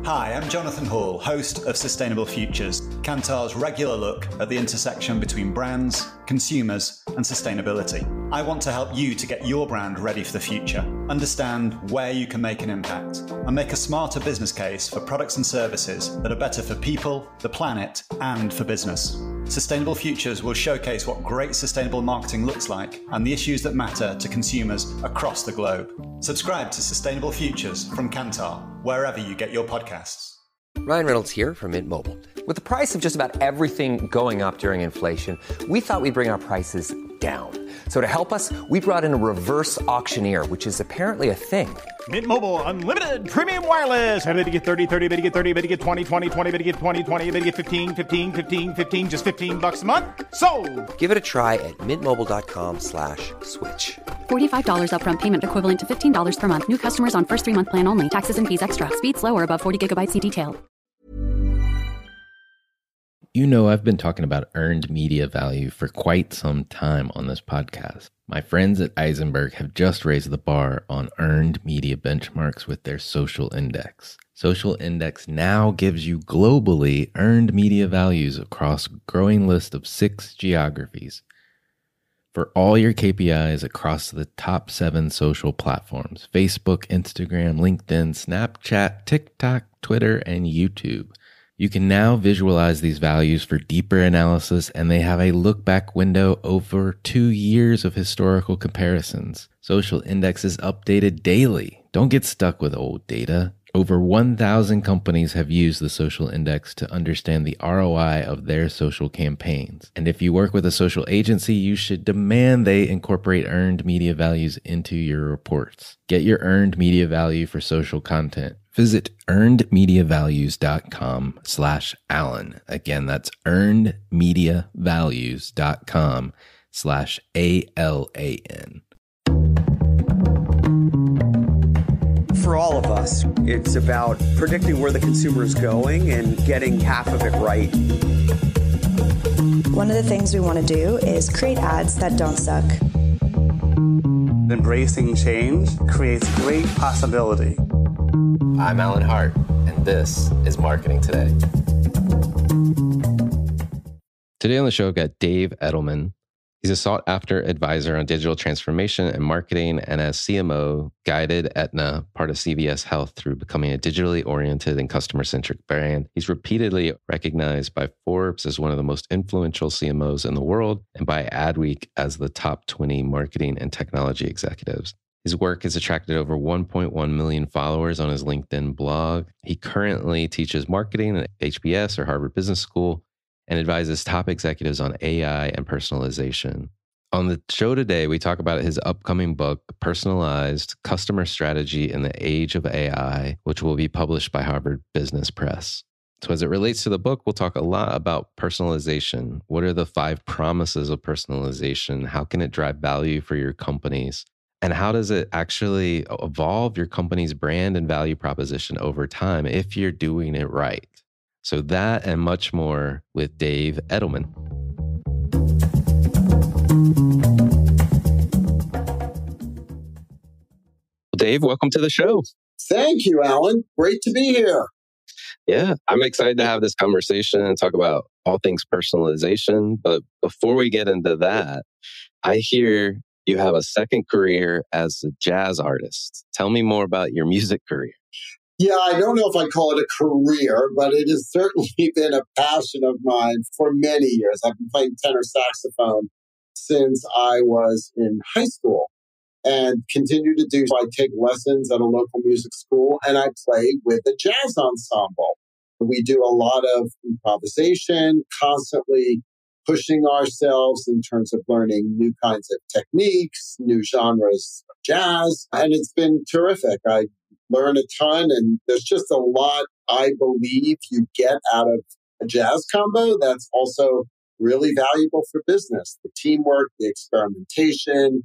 Hi, I'm Jonathan Hall, host of Sustainable Futures, Kantar's regular look at the intersection between brands, consumers, and sustainability. I want to help you to get your brand ready for the future, understand where you can make an impact, and make a smarter business case for products and services that are better for people, the planet, and for business. Sustainable Futures will showcase what great sustainable marketing looks like and the issues that matter to consumers across the globe. Subscribe to Sustainable Futures from Kantar, wherever you get your podcasts. Ryan Reynolds here from Mint Mobile. With the price of just about everything going up during inflation, we thought we'd bring our prices down. So to help us, we brought in a reverse auctioneer, which is apparently a thing. Mint Mobile Unlimited Premium Wireless. How to get 30, 30, how to get 30, how to get 20, 20, 20, how to get 20, 20, how to get 15, 15, 15, 15, just $15 a month? Sold! Give it a try at mintmobile.com/switch. $45 upfront payment equivalent to $15 per month. New customers on first 3-month plan only. Taxes and fees extra. Speed slower above 40 gigabytes. See detail. You know, I've been talking about earned media value for quite some time on this podcast. My friends at Eisenberg have just raised the bar on earned media benchmarks with their social index. Social index now gives you globally earned media values across a growing list of 6 geographies for all your KPIs across the top 7 social platforms: Facebook, Instagram, LinkedIn, Snapchat, TikTok, Twitter, and YouTube. You can now visualize these values for deeper analysis, and they have a look-back window over 2 years of historical comparisons. Social Index is updated daily. Don't get stuck with old data. Over 1,000 companies have used the Social Index to understand the ROI of their social campaigns. And if you work with a social agency, you should demand they incorporate earned media values into your reports. Get your earned media value for social content. Visit earnedmediavalues.com/Alan. Again, that's earnedmediavalues.com/ALAN. For all of us, it's about predicting where the consumer is going and getting half of it right. One of the things we want to do is create ads that don't suck. Embracing change creates great possibility. I'm Alan Hart, and this is Marketing Today. Today on the show, I've got Dave Edelman. He's a sought-after advisor on digital transformation and marketing, and as CMO, guided Aetna, part of CVS Health, through becoming a digitally oriented and customer-centric brand. He's repeatedly recognized by Forbes as one of the most influential CMOs in the world, and by Adweek as the top 20 marketing and technology executives. His work has attracted over 1.1 million followers on his LinkedIn blog. He currently teaches marketing at HBS or Harvard Business School and advises top executives on AI and personalization. On the show today, we talk about his upcoming book, Personalized: Customer Strategy in the Age of AI, which will be published by Harvard Business Press. So as it relates to the book, we'll talk a lot about personalization. What are the 5 promises of personalization? How can it drive value for your companies? And how does it actually evolve your company's brand and value proposition over time if you're doing it right? So that and much more with Dave Edelman. Dave, welcome to the show. Thank you, Alan. Great to be here. Yeah, I'm excited to have this conversation and talk about all things personalization. But before we get into that, I hear you have a second career as a jazz artist. Tell me more about your music career. Yeah, I don't know if I call it a career, but it has certainly been a passion of mine for many years. I've been playing tenor saxophone since I was in high school and continue to do so. I take lessons at a local music school and I play with a jazz ensemble. We do a lot of improvisation, constantly pushing ourselves in terms of learning new kinds of techniques, new genres of jazz, and it's been terrific. I learn a ton, and there's just a lot I believe you get out of a jazz combo that's also really valuable for business. The teamwork, the experimentation,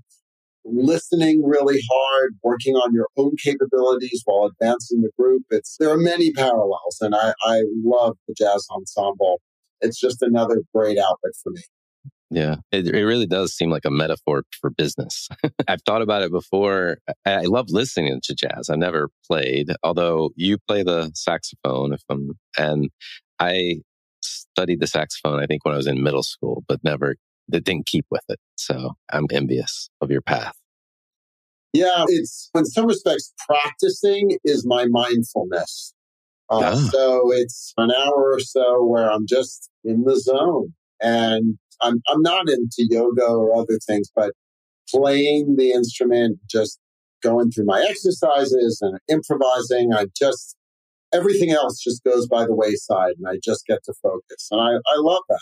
listening really hard, working on your own capabilities while advancing the group. There are many parallels, and I love the jazz ensemble. It's just another great outlet for me. Yeah, it really does seem like a metaphor for business. I've thought about it before. I love listening to jazz. I've never played, although you play the saxophone, and I studied the saxophone, I think, when I was in middle school, but didn't keep with it. So I'm envious of your path. Yeah, it's in some respects, practicing is my mindfulness. So it's an hour or so where I'm just in the zone. And I'm not into yoga or other things, but playing the instrument, just going through my exercises and improvising, everything else just goes by the wayside and I just get to focus. And I love that.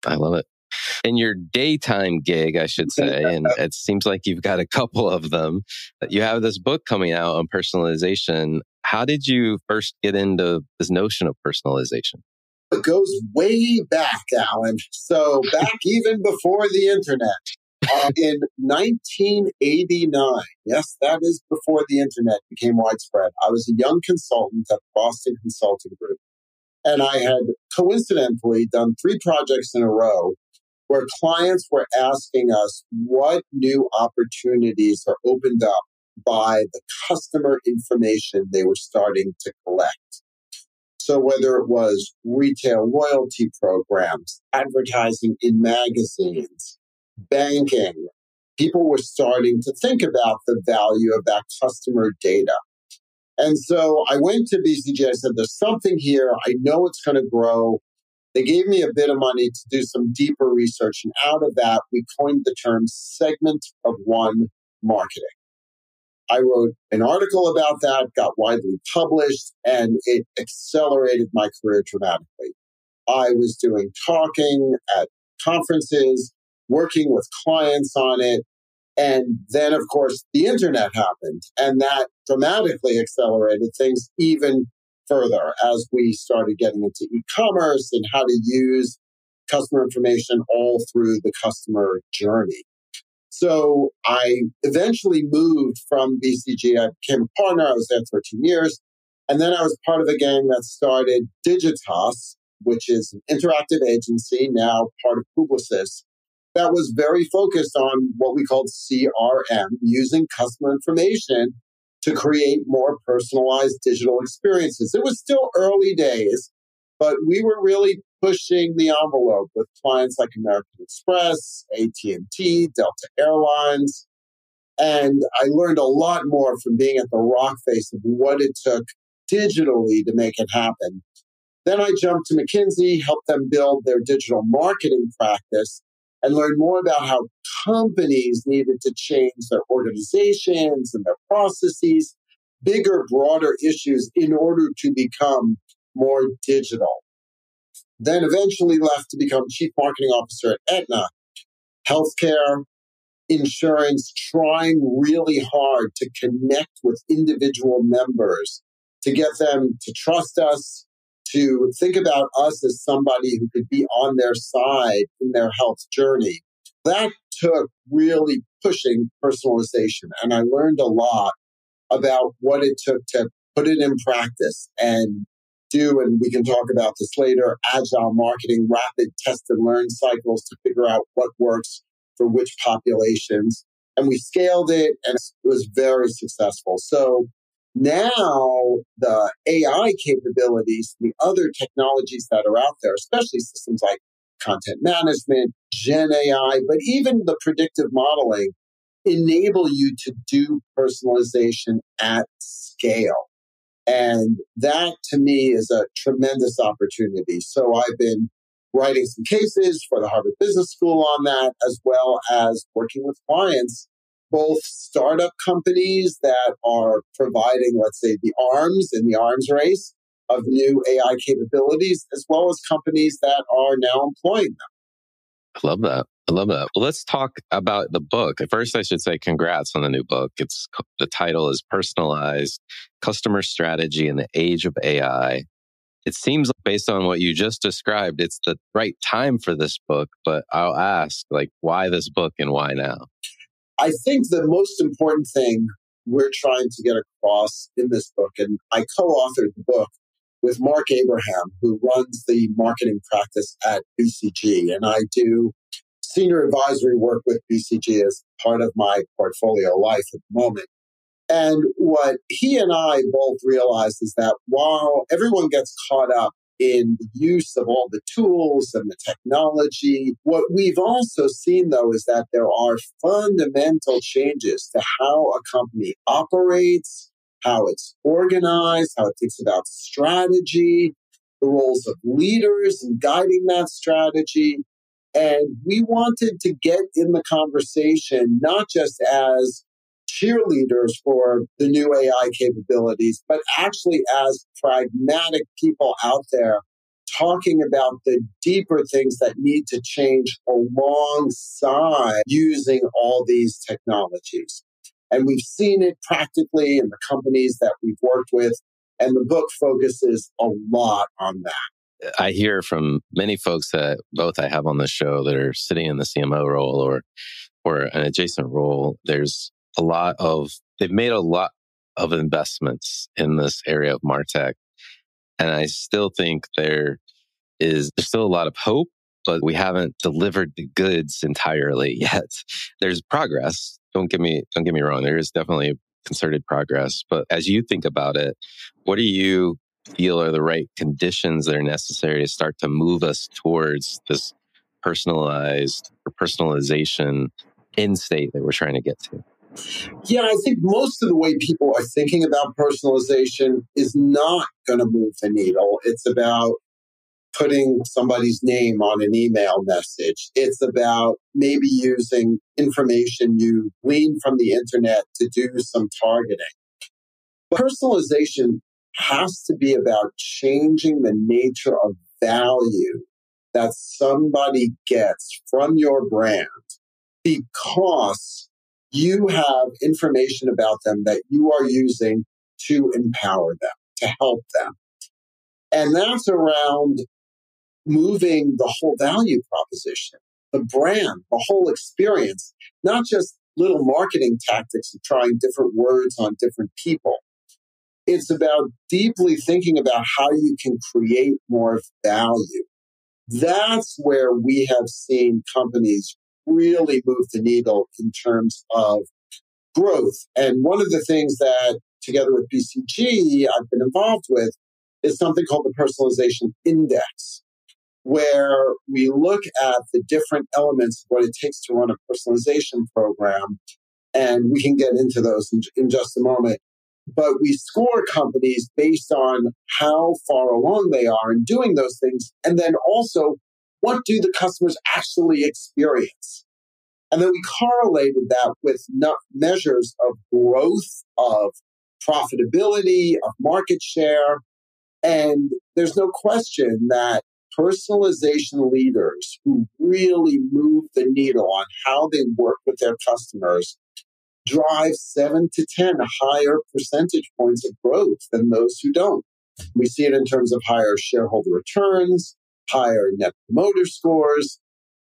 I love it. In your daytime gig, I should say, and it seems like you've got a couple of them, you have this book coming out on personalization. How did you first get into this notion of personalization? It goes way back, Alan. So back even before the internet, in 1989, yes, that is before the internet became widespread. I was a young consultant at Boston Consulting Group, and I had coincidentally done 3 projects in a row where clients were asking us what new opportunities are opened up by the customer information they were starting to collect. So whether it was retail loyalty programs, advertising in magazines, banking, people were starting to think about the value of that customer data. And so I went to BCG. I said, there's something here. I know it's going to grow. They gave me a bit of money to do some deeper research. And out of that, we coined the term segment of one marketing. I wrote an article about that, got widely published, and it accelerated my career dramatically. I was doing talking at conferences, working with clients on it. And then, of course, the internet happened, and that dramatically accelerated things even further as we started getting into e-commerce and how to use customer information all through the customer journey. So I eventually moved from BCG. I became a partner. I was there 13 years. And then I was part of a gang that started Digitas, which is an interactive agency, now part of Publicis, that was very focused on what we called CRM, using customer information to create more personalized digital experiences. It was still early days, but we were really pushing the envelope with clients like American Express, AT&T, Delta Airlines. And I learned a lot more from being at the rock face of what it took digitally to make it happen. Then I jumped to McKinsey, helped them build their digital marketing practice, and learned more about how companies needed to change their organizations and their processes, bigger, broader issues in order to become more digital. Then eventually left to become chief marketing officer at Aetna, healthcare, insurance, trying really hard to connect with individual members, to get them to trust us, to think about us as somebody who could be on their side in their health journey. That took really pushing personalization. And I learned a lot about what it took to put it in practice and do, and we can talk about this later, agile marketing, rapid test and learn cycles to figure out what works for which populations. And we scaled it and it was very successful. So now the AI capabilities, the other technologies that are out there, especially systems like content management, Gen AI, but even the predictive modeling, enable you to do personalization at scale. And that to me is a tremendous opportunity. So I've been writing some cases for the Harvard Business School on that, as well as working with clients, both startup companies that are providing, let's say, the arms in the arms race of new AI capabilities, as well as companies that are now employing them. I love that. I love that. Well, let's talk about the book. First, I should say congrats on the new book. The title is Personalized Customer Strategy in the Age of AI. It seems like based on what you just described, it's the right time for this book, but I'll ask, why this book and why now? I think the most important thing we're trying to get across in this book, and I co-authored the book with Mark Abraham, who runs the marketing practice at BCG, and I do senior advisory work with BCG as part of my portfolio life at the moment. And what he and I both realized is that while everyone gets caught up in the use of all the tools and the technology, what we've also seen, though, is that there are fundamental changes to how a company operates, how it's organized, how it thinks about strategy, the roles of leaders in guiding that strategy. And we wanted to get in the conversation, not just as cheerleaders for the new AI capabilities, but actually as pragmatic people out there talking about the deeper things that need to change alongside using all these technologies. And we've seen it practically in the companies that we've worked with, and the book focuses a lot on that. I hear from many folks that both I have on the show that are sitting in the CMO role or an adjacent role. They've made a lot of investments in this area of MarTech. And I still think there's still a lot of hope, but we haven't delivered the goods entirely yet. There's progress. Don't get me wrong. There is definitely concerted progress. But as you think about it, what do you feel are the right conditions that are necessary to start to move us towards this personalized or personalization end state that we're trying to get to? Yeah, I think most of the way people are thinking about personalization is not going to move the needle. It's about putting somebody's name on an email message. It's about maybe using information you glean from the internet to do some targeting. Personalization has to be about changing the nature of value that somebody gets from your brand because you have information about them that you are using to empower them, to help them. And that's around moving the whole value proposition, the brand, the whole experience, not just little marketing tactics of trying different words on different people. It's about deeply thinking about how you can create more value. That's where we have seen companies really move the needle in terms of growth. And one of the things that, together with BCG, I've been involved with is something called the Personalization Index, where we look at the different elements of what it takes to run a personalization program. And we can get into those in just a moment. But we score companies based on how far along they are in doing those things. And then also, what do the customers actually experience? And then we correlated that with measures of growth, of profitability, of market share. And there's no question that personalization leaders who really move the needle on how they work with their customers drive 7 to 10 higher percentage points of growth than those who don't. We see it in terms of higher shareholder returns, higher net promoter scores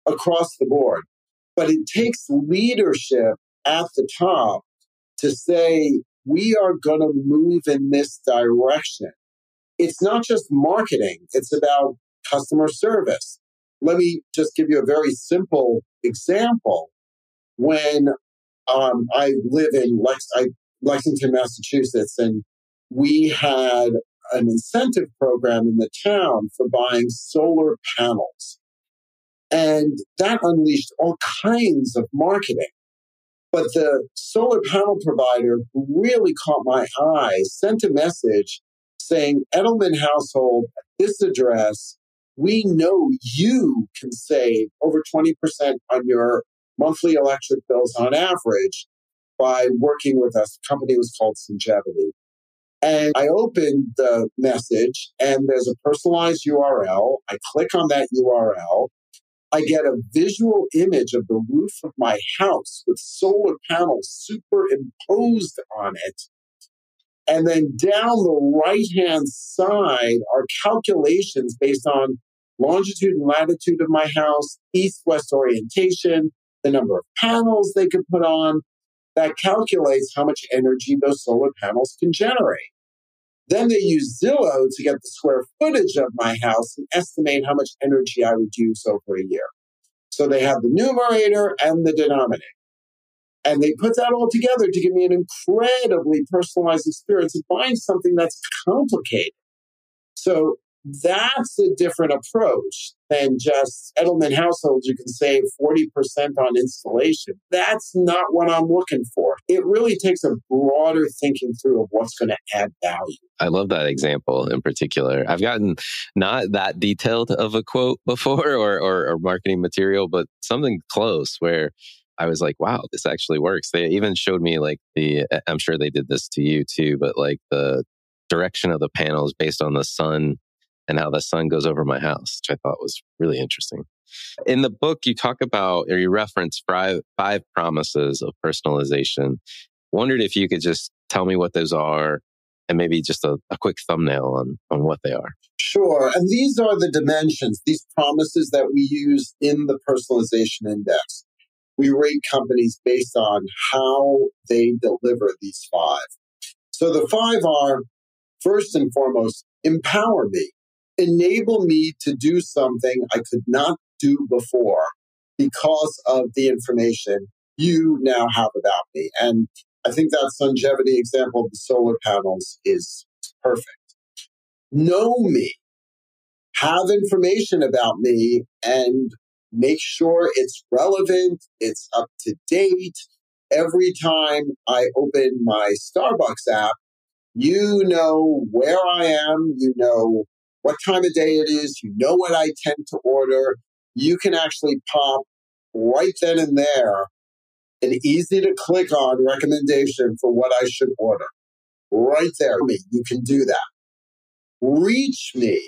across the board. But it takes leadership at the top to say, we are going to move in this direction. It's not just marketing. It's about customer service. Let me just give you a very simple example. When I live in Lexington, Massachusetts, and we had an incentive program in the town for buying solar panels. And that unleashed all kinds of marketing. But the solar panel provider who really caught my eye sent a message saying, Edelman household, at this address, we know you can save over 20% on your monthly electric bills on average by working with us. The company was called Singevity. And I opened the message and there's a personalized URL. I click on that URL. I get a visual image of the roof of my house with solar panels superimposed on it. And then down the right-hand side are calculations based on longitude and latitude of my house, east-west orientation, the number of panels they could put on. That calculates how much energy those solar panels can generate. Then they use Zillow to get the square footage of my house and estimate how much energy I would use over a year. So they have the numerator and the denominator. And they put that all together to give me an incredibly personalized experience of buying something that's complicated. So that's a different approach than just Edelman households. You can save 40% on installation. That's not what I'm looking for. It really takes a broader thinking through of what's going to add value. I love that example in particular. I've gotten not that detailed of a quote before or marketing material, but something close where I was like, wow, this actually works. They even showed me like I'm sure they did this to you too, but like the direction of the panels based on the sun and how the sun goes over my house, which I thought was really interesting. In the book, you talk about, or you reference five promises of personalization. Wondered if you could just tell me what those are and maybe just a quick thumbnail on what they are. Sure. And these are the dimensions, these promises that we use in the personalization index. We rate companies based on how they deliver these five. So the five are, first and foremost, empower me. Enable me to do something I could not do before because of the information you now have about me. And I think that longevity example of the solar panels is perfect. Know me. Have information about me and make sure it's relevant, it's up to date. Every time I open my Starbucks app, you know where I am, you know what time of day it is, you know what I tend to order. You can actually pop right then and there an easy to click on recommendation for what I should order. Right there, you can do that. Reach me.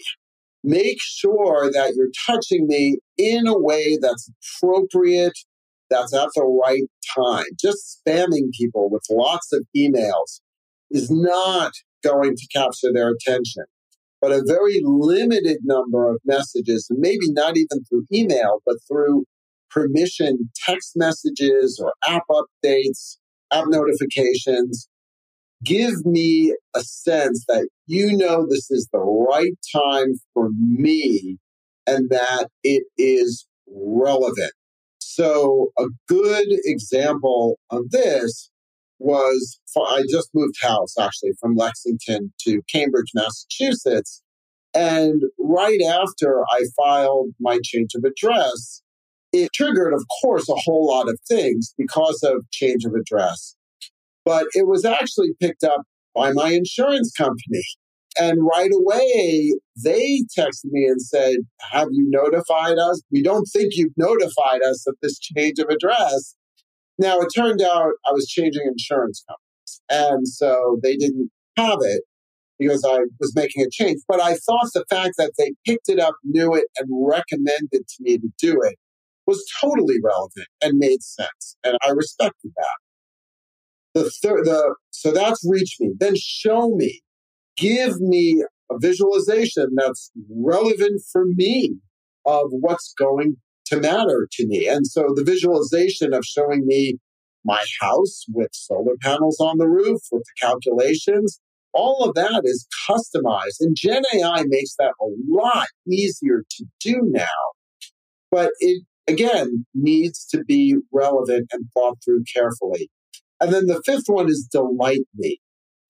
Make sure that you're touching me in a way that's appropriate, that's at the right time. Just spamming people with lots of emails is not going to capture their attention. But a very limited number of messages, and maybe not even through email, but through permission text messages or app updates, app notifications, give me a sense that you know this is the right time for me and that it is relevant. So a good example of this was, I just moved house actually from Lexington to Cambridge, Massachusetts. And right after I filed my change of address, it triggered, of course, a whole lot of things because of change of address. But it was actually picked up by my insurance company. And right away, they texted me and said, have you notified us? We don't think you've notified us of this change of address. Now, it turned out I was changing insurance companies. And so they didn't have it because I was making a change. But I thought the fact that they picked it up, knew it, and recommended to me to do it was totally relevant and made sense. And I respected that. So that's reach me. Then show me. Give me a visualization that's relevant for me of what's going to matter to me. And so the visualization of showing me my house with solar panels on the roof, with the calculations, all of that is customized. And Gen AI makes that a lot easier to do now. But it, again, needs to be relevant and thought through carefully. And then the fifth one is delight me.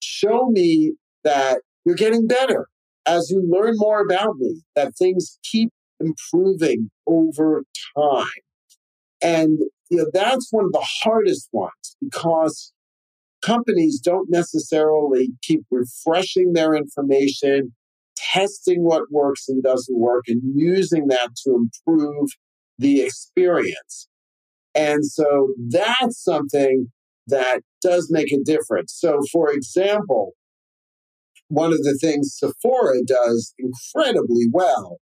Show me that you're getting better as you learn more about me, that things keep improving over time. And that's one of the hardest ones because companies don't necessarily keep refreshing their information, testing what works and doesn't work, and using that to improve the experience. And so that's something that does make a difference. So, for example, one of the things Sephora does incredibly well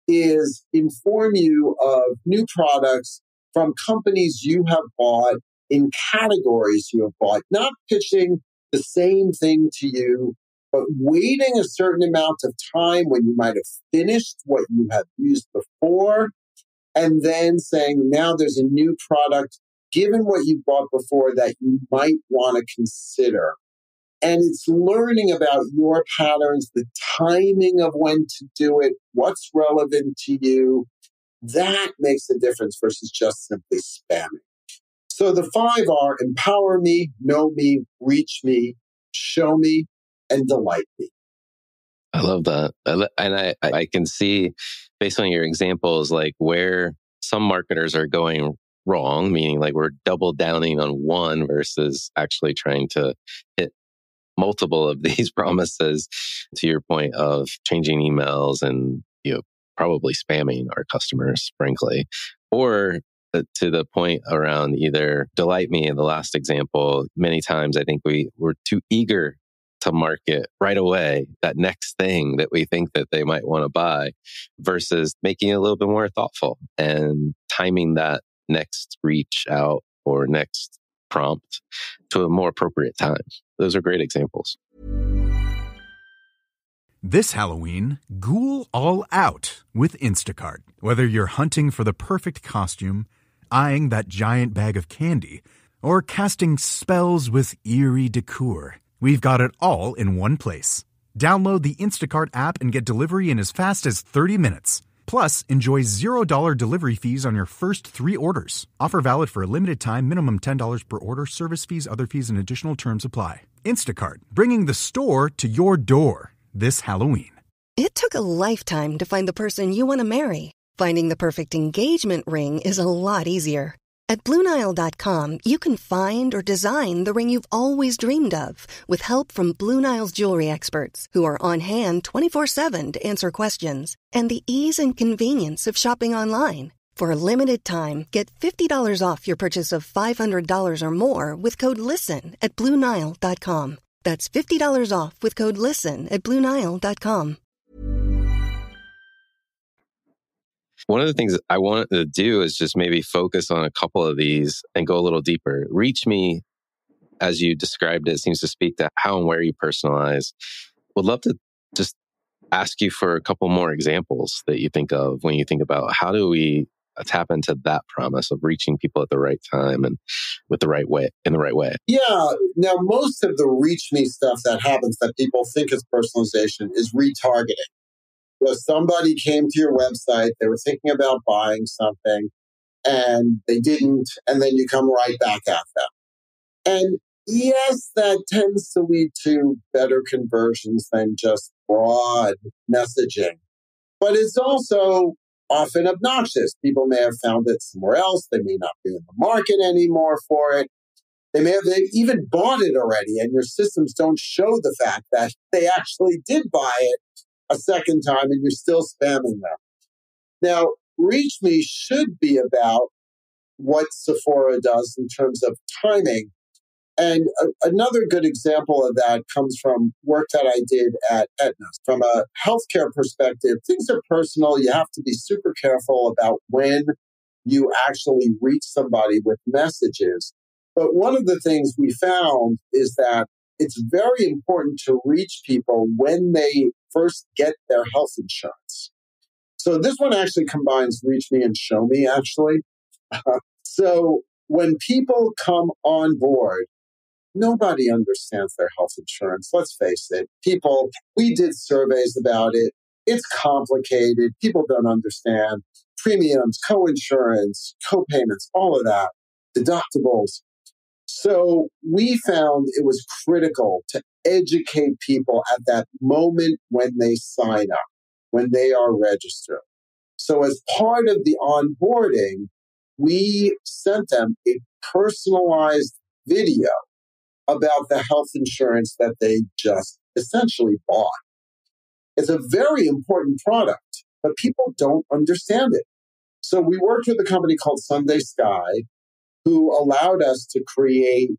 is inform you of new products from companies you have bought in categories you have bought, not pitching the same thing to you, but waiting a certain amount of time when you might have finished what you have used before, and then saying, now there's a new product, given what you bought before, that you might want to consider. And it's learning about your patterns, the timing of when to do it, what's relevant to you. That makes a difference versus just simply spamming. So the 5 are empower me, know me, reach me, show me, and delight me. I love that. And I can see, based on your examples, like where some marketers are going wrong, meaning like we're double downing on one versus actually trying to hit multiple of these promises, to your point of changing emails and, probably spamming our customers, frankly, or to the point around either delight me in the last example. Many times I think we're too eager to market right away that next thing that we think that they might want to buy versus making it a little bit more thoughtful and timing that next reach out or next prompt to a more appropriate time. Those are great examples. This Halloween, ghoul all out with Instacart. Whether you're hunting for the perfect costume, eyeing that giant bag of candy, or casting spells with eerie decor, we've got it all in one place. Download the Instacart app and get delivery in as fast as 30 minutes. Plus, enjoy $0 delivery fees on your first 3 orders. Offer valid for a limited time, minimum $10 per order, service fees, other fees, and additional terms apply. Instacart, bringing the store to your door this Halloween. It took a lifetime to find the person you want to marry. Finding the perfect engagement ring is a lot easier. At BlueNile.com, you can find or design the ring you've always dreamed of with help from Blue Nile's jewelry experts who are on hand 24/7 to answer questions, and the ease and convenience of shopping online. For a limited time, get $50 off your purchase of $500 or more with code LISTEN at BlueNile.com. That's $50 off with code LISTEN at BlueNile.com. One of the things I wanted to do is just maybe focus on a couple of these and go a little deeper. Reach me, as you described it, seems to speak to how and where you personalize. Would love to just ask you for a couple more examples that you think of when you think about how do we tap into that promise of reaching people at the right time and with the right way, in the right way. Yeah. Now, most of the reach me stuff that happens that people think is personalization is retargeting. So somebody came to your website, they were thinking about buying something and they didn't, and then you come right back at them. And yes, that tends to lead to better conversions than just broad messaging. But it's also often obnoxious. People may have found it somewhere else. They may not be in the market anymore for it. They even bought it already, and your systems don't show the fact that they actually did buy it a second time and you're still spamming them. Now, Reach Me should be about what Sephora does in terms of timing. And another good example of that comes from work that I did at Aetna. From a healthcare perspective, things are personal. You have to be super careful about when you actually reach somebody with messages. But one of the things we found is that it's very important to reach people when they first get their health insurance. So this one actually combines Reach Me and Show Me, actually. So when people come on board, nobody understands their health insurance. Let's face it. We did surveys about it. It's complicated. People don't understand premiums, co-insurance, co-payments, all of that, deductibles. So we found it was critical to educate people at that moment when they sign up, when they are registered. So as part of the onboarding, we sent them a personalized video about the health insurance that they just essentially bought. It's a very important product, but people don't understand it. So we worked with a company called Sunday Sky, who allowed us to create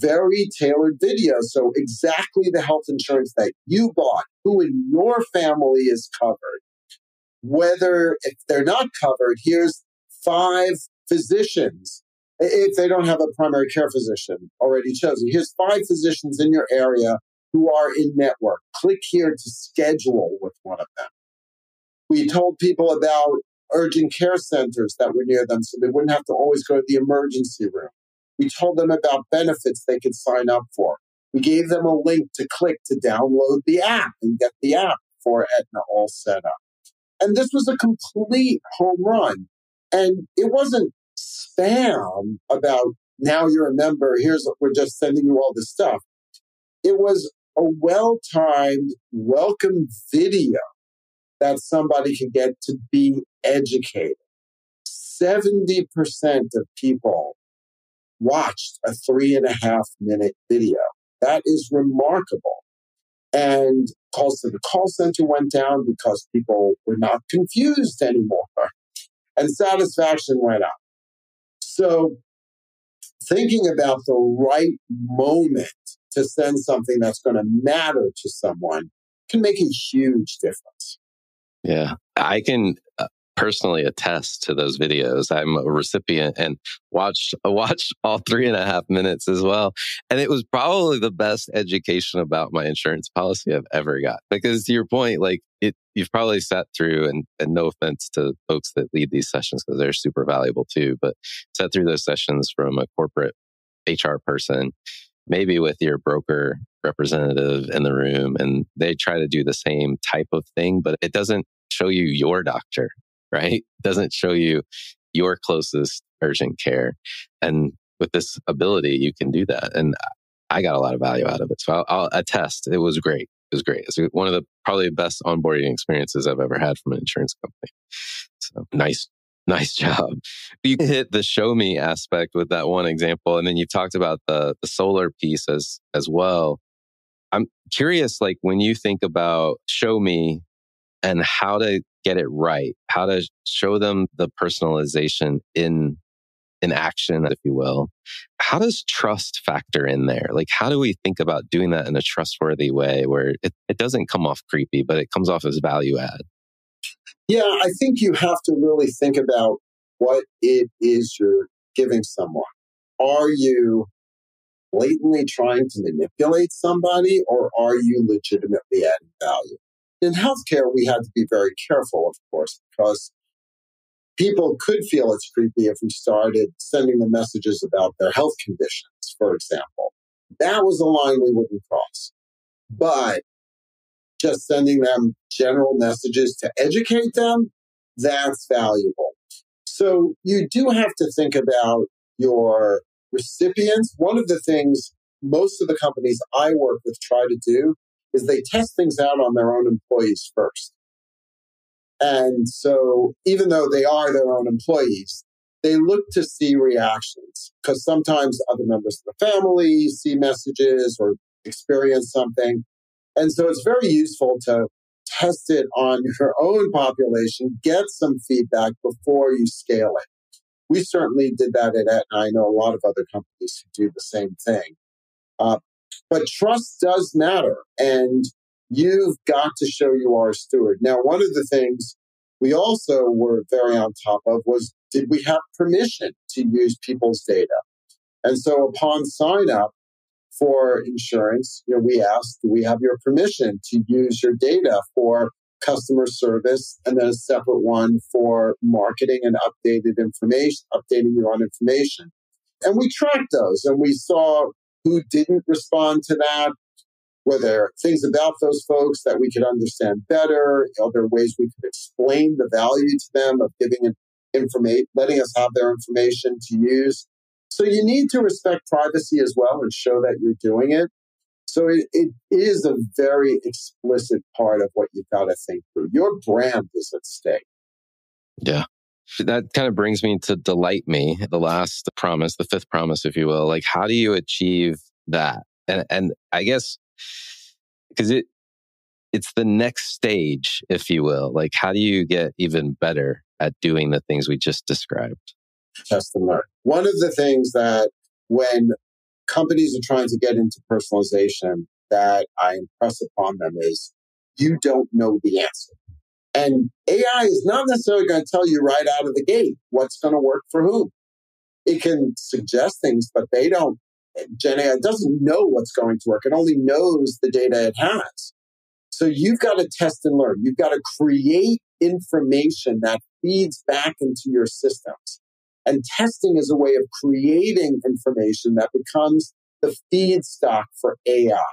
very tailored videos. So exactly the health insurance that you bought, who in your family is covered. Whether if they're not covered, here's 5 physicians. If they don't have a primary care physician already chosen, here's 5 physicians in your area who are in network. Click here to schedule with one of them. We told people about urgent care centers that were near them so they wouldn't have to always go to the emergency room. We told them about benefits they could sign up for. We gave them a link to click to download the app and get the app for Aetna all set up. And this was a complete home run. And it wasn't spam about, now you're a member, we're just sending you all this stuff. It was a well-timed, welcome video that somebody could get to be educated. 70% of people watched a 3.5-minute video. That is remarkable. And calls to the call center went down because people were not confused anymore. And satisfaction went up. So thinking about the right moment to send something that's going to matter to someone can make a huge difference. Yeah, I can personally attest to those videos. I'm a recipient and watched all 3.5 minutes as well. And it was probably the best education about my insurance policy I've ever got. Because to your point, like you've probably sat through, and no offense to folks that lead these sessions because they're super valuable too, but sat through those sessions from a corporate HR person, maybe with your broker representative in the room, and they try to do the same type of thing, but it doesn't show you your doctor, right? It doesn't show you your closest urgent care. And with this ability, you can do that. And I got a lot of value out of it. So I'll attest. It was great. It was great. It's one of the probably best onboarding experiences I've ever had from an insurance company. So nice job. You hit the show me aspect with that one example. And then you talked about the solar piece as well. I'm curious, like when you think about show me and how to get it right, how to show them the personalization in action, if you will. How does trust factor in there? Like, how do we think about doing that in a trustworthy way where it doesn't come off creepy, but it comes off as value add? Yeah, I think you have to really think about what it is you're giving someone. Are you blatantly trying to manipulate somebody, or are you legitimately adding value? In healthcare, we had to be very careful, of course, because people could feel it's creepy if we started sending them messages about their health conditions, for example. That was a line we wouldn't cross. But just sending them general messages to educate them, that's valuable. So you do have to think about your recipients. One of the things most of the companies I work with try to do is they test things out on their own employees first. And so even though they are their own employees, they look to see reactions because sometimes other members of the family see messages or experience something. And so it's very useful to test it on your own population, get some feedback before you scale it. We certainly did that at Aetna. I know a lot of other companies who do the same thing. But trust does matter, and you've got to show you are a steward. Now, one of the things we also were very on top of was, did we have permission to use people's data? And so upon sign up for insurance, we asked, do we have your permission to use your data for customer service, and then a separate one for marketing and updating you on information. And we tracked those, and we saw who didn't respond to that. Were there things about those folks that we could understand better? Are there ways we could explain the value to them of giving information, letting us have their information to use? So you need to respect privacy as well and show that you're doing it. So it is a very explicit part of what you've got to think through. Your brand is at stake. Yeah. That kind of brings me to delight me, the last promise, the fifth promise, if you will. Like, how do you achieve that? And I guess, because it's the next stage, if you will. Like, how do you get even better at doing the things we just described? Test and learn. One of the things that when companies are trying to get into personalization that I impress upon them is you don't know the answer. And AI is not necessarily going to tell you right out of the gate what's going to work for whom. It can suggest things, but Gen AI doesn't know what's going to work. It only knows the data it has. So you've got to test and learn. You've got to create information that feeds back into your systems. And testing is a way of creating information that becomes the feedstock for AI.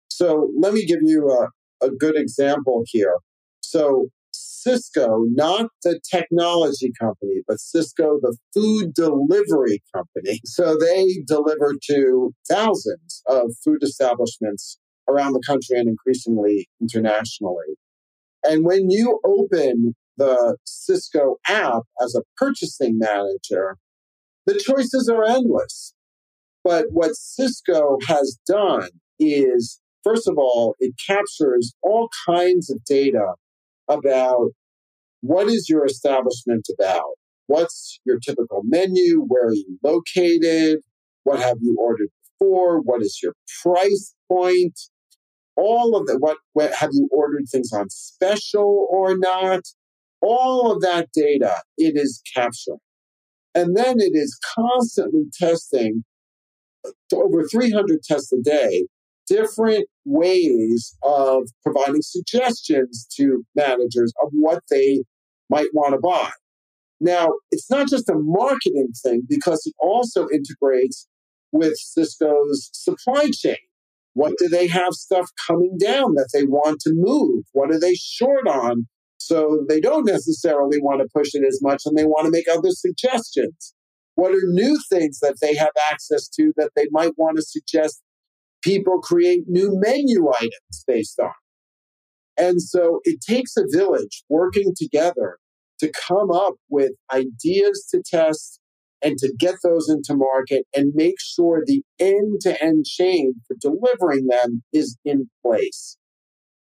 So let me give you a good example here. So Cisco, not the technology company, but Cisco, the food delivery company. So they deliver to thousands of food establishments around the country and increasingly internationally. And when you open the Cisco app as a purchasing manager, the choices are endless. But what Cisco has done is, first of all, it captures all kinds of data about what is your establishment about? What's your typical menu? Where are you located? What have you ordered before? What is your price point? All of that. What have you ordered things on special or not? All of that data, it is capturing. And then it is constantly testing, over 300 tests a day, different ways of providing suggestions to managers of what they might want to buy. Now, it's not just a marketing thing because it also integrates with Cisco's supply chain. What do they have stuff coming down that they want to move? What are they short on? So they don't necessarily want to push it as much and they want to make other suggestions. What are new things that they have access to that they might want to suggest people create new menu items based on? And so it takes a village working together to come up with ideas to test and to get those into market and make sure the end-to-end chain for delivering them is in place.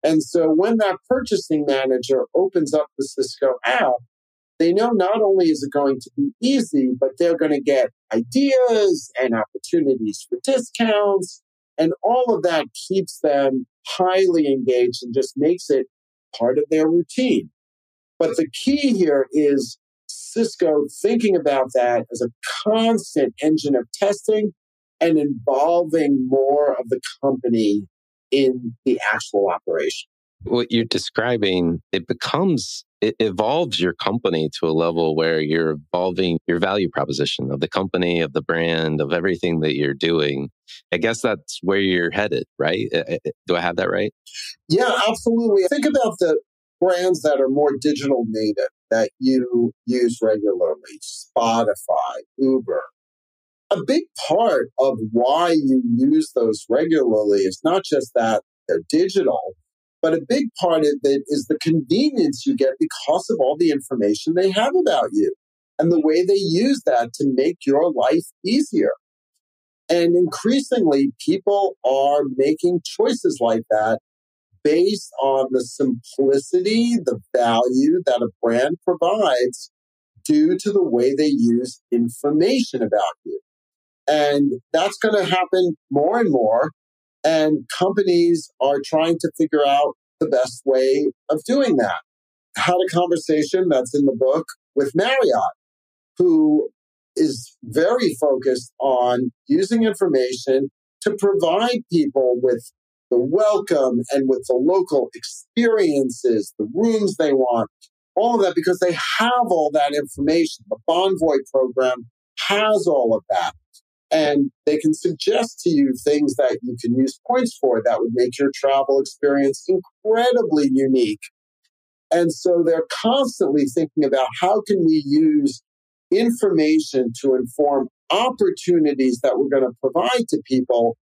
And so when that purchasing manager opens up the Cisco app, they know not only is it going to be easy, but they're going to get ideas and opportunities for discounts. And all of that keeps them highly engaged and just makes it part of their routine. But the key here is Cisco thinking about that as a constant engine of testing and involving more of the company in the actual operation. What you're describing, it evolves your company to a level where you're evolving your value proposition of the company, of the brand, of everything that you're doing. I guess that's where you're headed, right? Do I have that right? Yeah, absolutely. Think about the brands that are more digital native that you use regularly, Spotify, Uber. A big part of why you use those regularly is not just that they're digital, but a big part of it is the convenience you get because of all the information they have about you and the way they use that to make your life easier. And increasingly, people are making choices like that based on the simplicity, the value that a brand provides due to the way they use information about you. And that's going to happen more and more. And companies are trying to figure out the best way of doing that. I had a conversation that's in the book with Marriott, who is very focused on using information to provide people with the welcome and with the local experiences, the rooms they want, all of that, because they have all that information. The Bonvoy program has all of that. And they can suggest to you things that you can use points for that would make your travel experience incredibly unique. And so they're constantly thinking about how can we use information to inform opportunities that we're going to provide to people,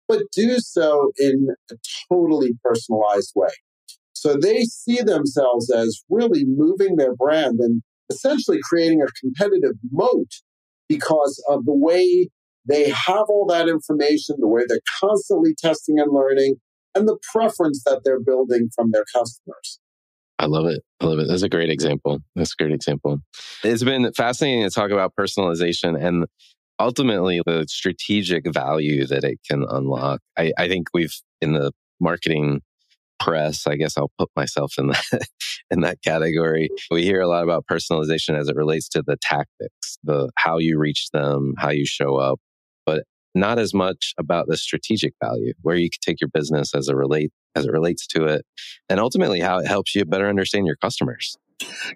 but do so in a totally personalized way. So they see themselves as really moving their brand and essentially creating a competitive moat because of the way they have all that information, the way they're constantly testing and learning, and the preference that they're building from their customers. I love it. I love it. That's a great example. That's a great example. It's been fascinating to talk about personalization and ultimately the strategic value that it can unlock. I think we've, in the marketing press, I guess I'll put myself in that category. We hear a lot about personalization as it relates to the tactics, the how you reach them, how you show up, but not as much about the strategic value, where you can take your business as it relates to it, and ultimately how it helps you better understand your customers.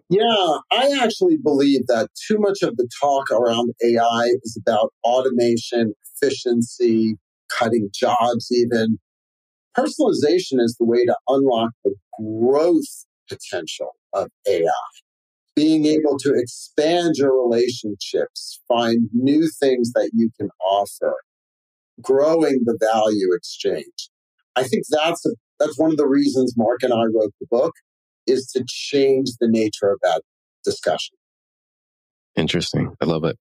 Yeah, I actually believe that too much of the talk around AI is about automation, efficiency, cutting jobs even. Personalization is the way to unlock the growth potential of AI. Being able to expand your relationships, find new things that you can offer, growing the value exchange. I think that's one of the reasons Mark and I wrote the book, is to change the nature of that discussion. Interesting. I love it.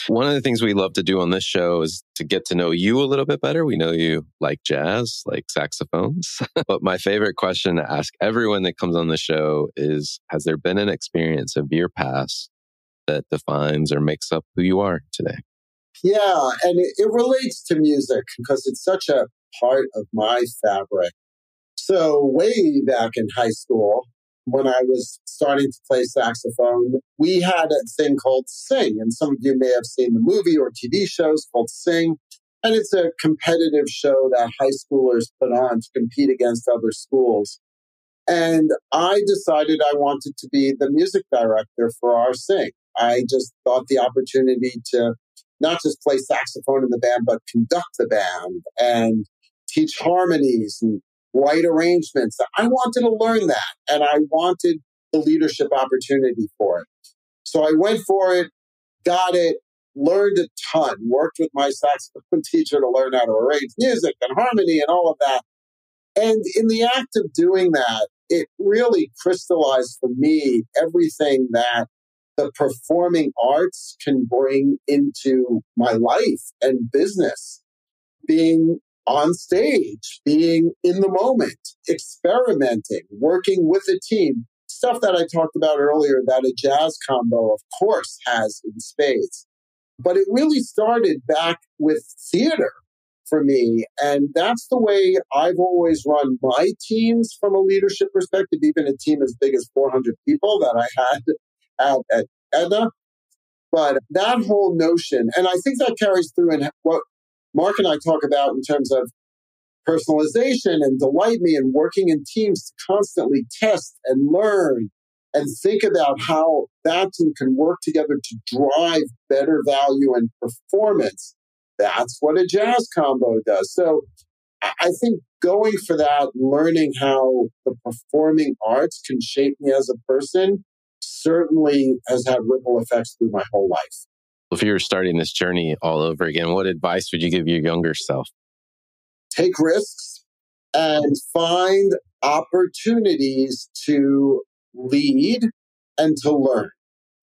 One of the things we love to do on this show is to get to know you a little bit better. We know you like jazz, like saxophones. But my favorite question to ask everyone that comes on the show is, has there been an experience of your past that defines or makes up who you are today? Yeah, and it relates to music because it's such a part of my fabric. So way back in high school, when I was starting to play saxophone, we had a thing called Sing. And some of you may have seen the movie or TV shows called Sing. And it's a competitive show that high schoolers put on to compete against other schools. And I decided I wanted to be the music director for our Sing. I just thought the opportunity to not just play saxophone in the band, but conduct the band and teach harmonies and write arrangements. I wanted to learn that, and I wanted the leadership opportunity for it. So I went for it, got it, learned a ton, worked with my saxophone teacher to learn how to arrange music and harmony and all of that. And in the act of doing that, it really crystallized for me everything that the performing arts can bring into my life and business. Being on stage, being in the moment, experimenting, working with a team, stuff that I talked about earlier that a jazz combo, of course, has in spades. But it really started back with theater for me. And that's the way I've always run my teams from a leadership perspective, even a team as big as 400 people that I had at Edna. But that whole notion, and I think that carries through in what Mark and I talk about in terms of personalization and delight me and working in teams to constantly test and learn and think about how that team can work together to drive better value and performance. That's what a jazz combo does. So I think going for that, learning how the performing arts can shape me as a person, certainly has had ripple effects through my whole life. If you were starting this journey all over again, what advice would you give your younger self? Take risks and find opportunities to lead and to learn.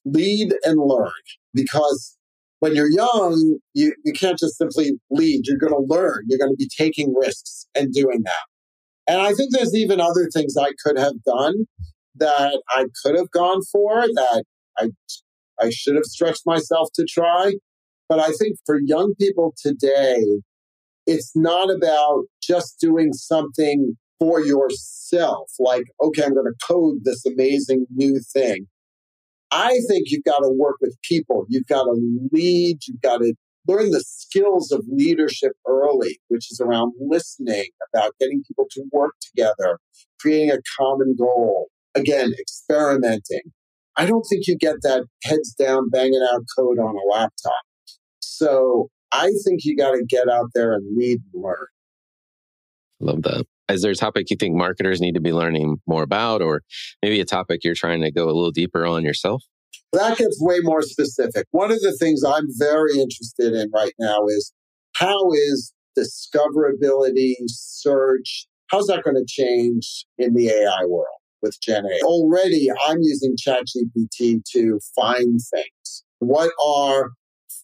Lead and learn. Because when you're young, you can't just simply lead. You're going to learn. You're going to be taking risks and doing that. And I think there's even other things I could have done that I could have gone for that I should have stretched myself to try. But I think for young people today, it's not about just doing something for yourself. Like, okay, I'm going to code this amazing new thing. I think you've got to work with people. You've got to lead. You've got to learn the skills of leadership early, which is around listening, about getting people to work together, creating a common goal. Again, experimenting. I don't think you get that heads down, banging out code on a laptop. So I think you got to get out there and lead and learn. Love that. Is there a topic you think marketers need to be learning more about, or maybe a topic you're trying to go a little deeper on yourself? That gets way more specific. One of the things I'm very interested in right now is how is discoverability, search, how's that going to change in the AI world with Gen A? Already, I'm using ChatGPT to find things. What are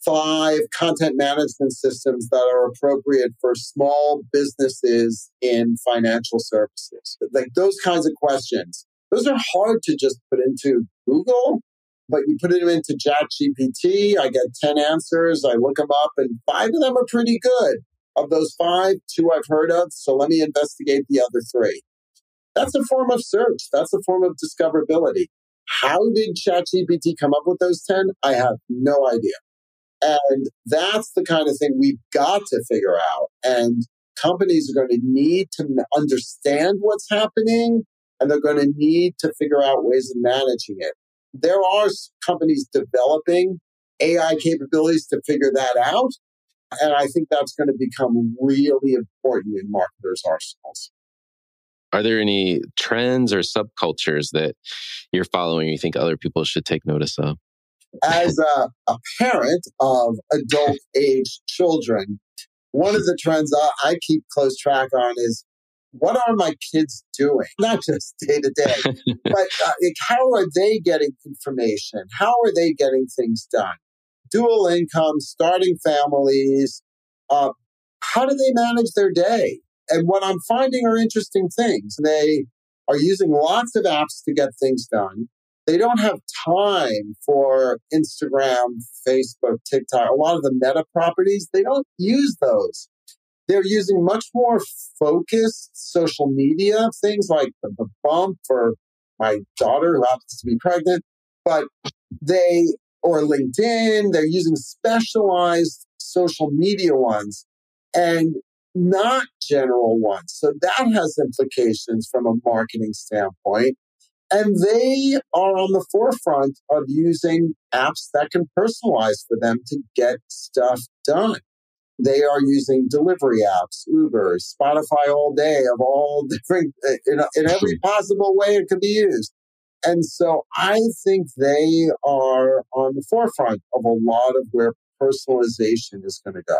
5 content management systems that are appropriate for small businesses in financial services? Like those kinds of questions. Those are hard to just put into Google, but you put them into ChatGPT, I get 10 answers, I look them up, and 5 of them are pretty good. Of those 5, 2 I've heard of, so let me investigate the other 3. That's a form of search. That's a form of discoverability. How did ChatGPT come up with those 10? I have no idea. And that's the kind of thing we've got to figure out. And companies are going to need to understand what's happening, and they're going to need to figure out ways of managing it. There are companies developing AI capabilities to figure that out. And I think that's going to become really important in marketers' arsenals. Are there any trends or subcultures that you're following you think other people should take notice of? As a parent of adult-age children, one of the trends I keep close track on is, what are my kids doing? Not just day to day, but how are they getting information? How are they getting things done? Dual income, starting families. How do they manage their day? And what I'm finding are interesting things. They are using lots of apps to get things done. They don't have time for Instagram, Facebook, TikTok. A lot of the meta properties, they don't use those. They're using much more focused social media, things like the Bump for my daughter who happens to be pregnant, or LinkedIn, they're using specialized social media ones and not general ones. So that has implications from a marketing standpoint. And they are on the forefront of using apps that can personalize for them to get stuff done. They are using delivery apps, Uber, Spotify all day of all different, in every possible way it could be used. And so I think they are on the forefront of a lot of where personalization is going to go.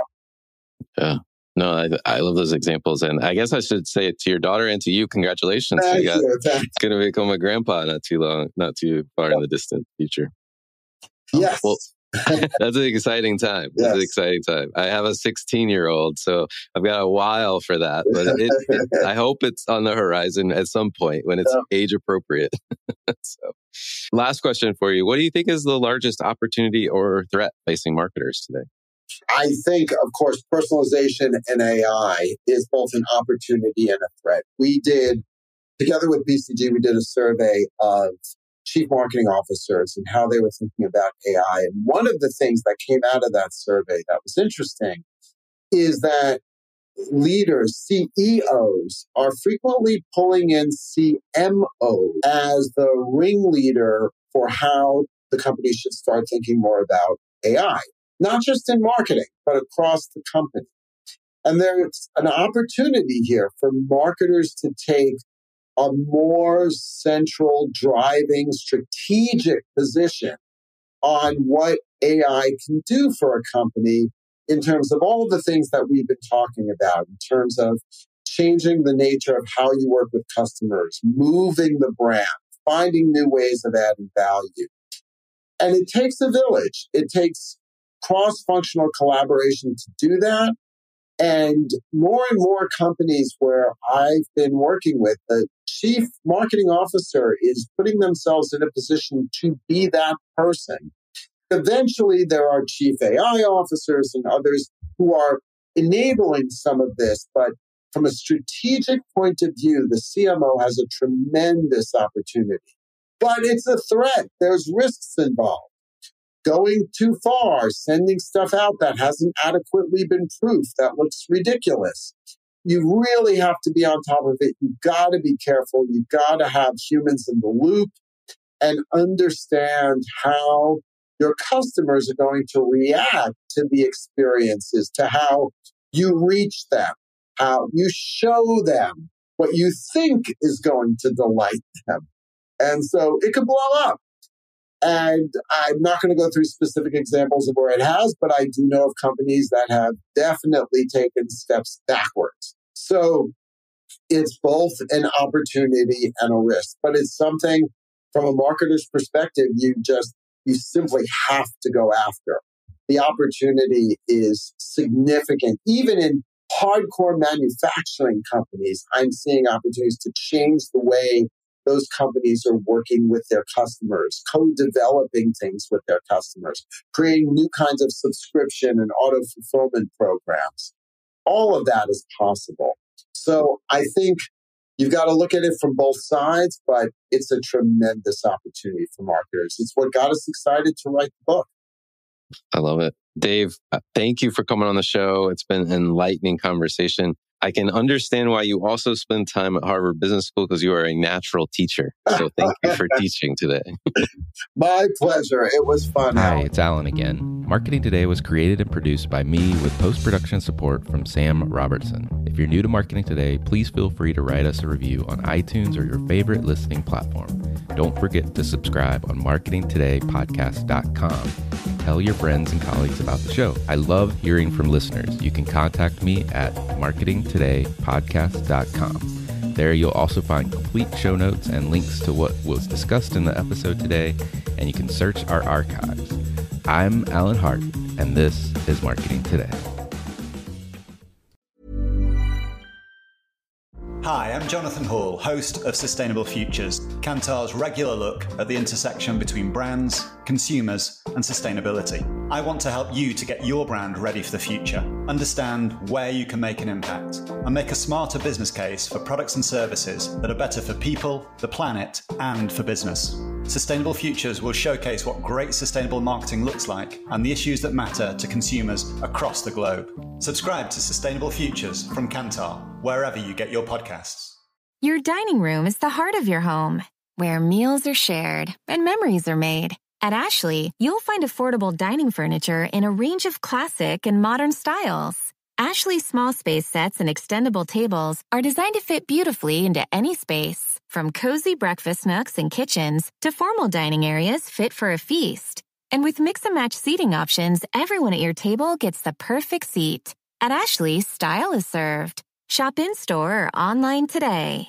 Yeah. No, I love those examples. And I guess I should say it to your daughter and to you, congratulations. Thank you. Going to become a grandpa not too far in the distant future. Yes. Well, that's an exciting time. Yes. That's an exciting time. I have a 16-year-old, so I've got a while for that. But I hope it's on the horizon at some point when it's age appropriate. So, last question for you. What do you think is the largest opportunity or threat facing marketers today? I think, of course, personalization and AI is both an opportunity and a threat. We did, together with BCG, we did a survey of chief marketing officers and how they were thinking about AI. And one of the things that came out of that survey that was interesting is that leaders, CEOs, are frequently pulling in CMOs as the ringleader for how the company should start thinking more about AI, not just in marketing, but across the company. And there's an opportunity here for marketers to take a more central, driving, strategic position on what AI can do for a company in terms of all the things that we've been talking about, in terms of changing the nature of how you work with customers, moving the brand, finding new ways of adding value. And it takes a village. It takes cross-functional collaboration to do that. And more companies where I've been working with, the chief marketing officer is putting themselves in a position to be that person. Eventually, there are chief AI officers and others who are enabling some of this. But from a strategic point of view, the CMO has a tremendous opportunity. But it's a threat. There's risks involved. Going too far, sending stuff out that hasn't adequately been proofed, that looks ridiculous. You really have to be on top of it. You've got to be careful. You've got to have humans in the loop and understand how your customers are going to react to the experiences, to how you reach them, how you show them what you think is going to delight them. And so it could blow up. And I'm not going to go through specific examples of where it has, but I do know of companies that have definitely taken steps backwards. So it's both an opportunity and a risk, but it's something from a marketer's perspective, you simply have to go after. The opportunity is significant. Even in hardcore manufacturing companies, I'm seeing opportunities to change the way those companies are working with their customers, co-developing things with their customers, creating new kinds of subscription and auto-fulfillment programs. All of that is possible. So I think you've got to look at it from both sides, but it's a tremendous opportunity for marketers. It's what got us excited to write the book. I love it. Dave, thank you for coming on the show. It's been an enlightening conversation. I can understand why you also spend time at Harvard Business School because you are a natural teacher. So thank you for teaching today. My pleasure. It was fun. Hi, it's Alan again. Marketing Today was created and produced by me with post-production support from Sam Robertson. If you're new to Marketing Today, please feel free to write us a review on iTunes or your favorite listening platform. Don't forget to subscribe on marketingtodaypodcast.com. Tell your friends and colleagues about the show. I love hearing from listeners. You can contact me at marketingtodaypodcast.com. There you'll also find complete show notes and links to what was discussed in the episode today, and you can search our archives. I'm Alan Hart, and this is Marketing Today. Hi, I'm Jonathan Hall, host of Sustainable Futures, Kantar's regular look at the intersection between brands, consumers, and sustainability. I want to help you to get your brand ready for the future, understand where you can make an impact, and make a smarter business case for products and services that are better for people, the planet, and for business. Sustainable Futures will showcase what great sustainable marketing looks like and the issues that matter to consumers across the globe. Subscribe to Sustainable Futures from Kantar, wherever you get your podcasts. Your dining room is the heart of your home, where meals are shared and memories are made. At Ashley, you'll find affordable dining furniture in a range of classic and modern styles. Ashley small space sets and extendable tables are designed to fit beautifully into any space, from cozy breakfast nooks and kitchens to formal dining areas fit for a feast. And with mix-and-match seating options, everyone at your table gets the perfect seat. At Ashley, style is served. Shop in-store or online today.